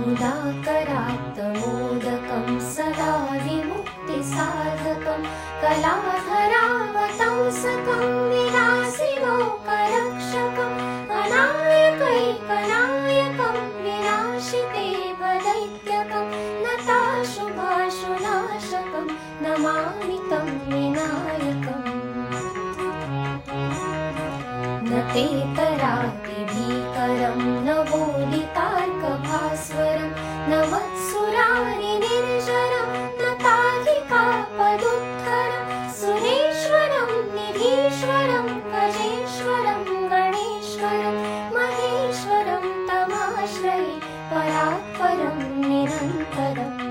मुदाकरात्तमोदकं सदा विमुक्तिसाधकं कलाधरावतंसकं विलासिलोकरक्षकम् अनायकैकनायकं विनाशितेवदैत्यकं नताशुभाशुनाशकं नमामि तं विनायकम् न तेतरातिभीकरं न बोधितार्कभास्वरं न मत्सुरारिनिर्जरं न ताधिकापदुद्धरं सुरेश्वरं निधीश्वरं गजेश्वरं गणेश्वरं महेश्वरं तमाश्रये परात्परं निरन्तरम्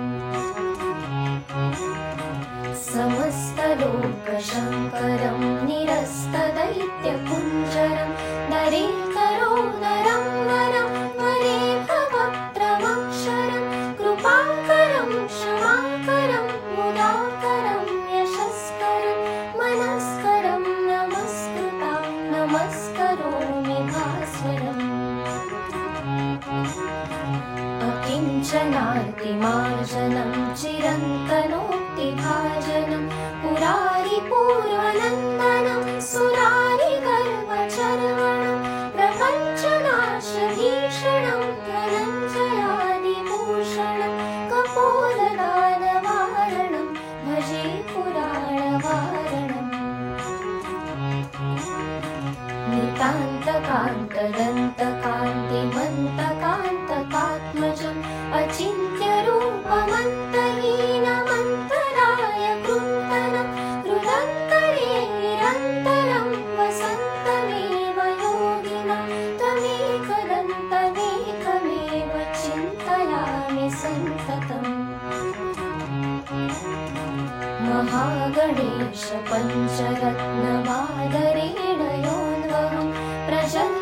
समस्तलोकशङ्करं निरस्तदैत्यकुञ्जरं दरेकरोदरं वरं वरेभवक्त्रमक्षरं कृपाकरं क्षमाकरं मुदाकरं यशस्करं मनस्करं नमस्कृता नमस्करोमि भास्वरम् अकिञ्चनार्तिमार्जनं चिरन्तनोक्तिभाजनं पुरारिपूर्वनन्दनं सुरारिगर्वचर्वणं प्रपञ्चनाशभीषणं धनञ्जयादिभूषणं कपोलदानवारणं भजे पुराणवारणम् नितान्तकान्तदन्तकान्तिमन्तकान्तकात्मजम् अचिन्त्यरूपमन्तहीनमन्तराय कृन्तनं हृदन्तरे निरन्तरं वसन्तमेव योगिनं तमेकदन्तमेकमेव चिन्तयामि सन्ततम् महागणेश पञ्चरत्नमादरेण योऽन्वहं प्रजन्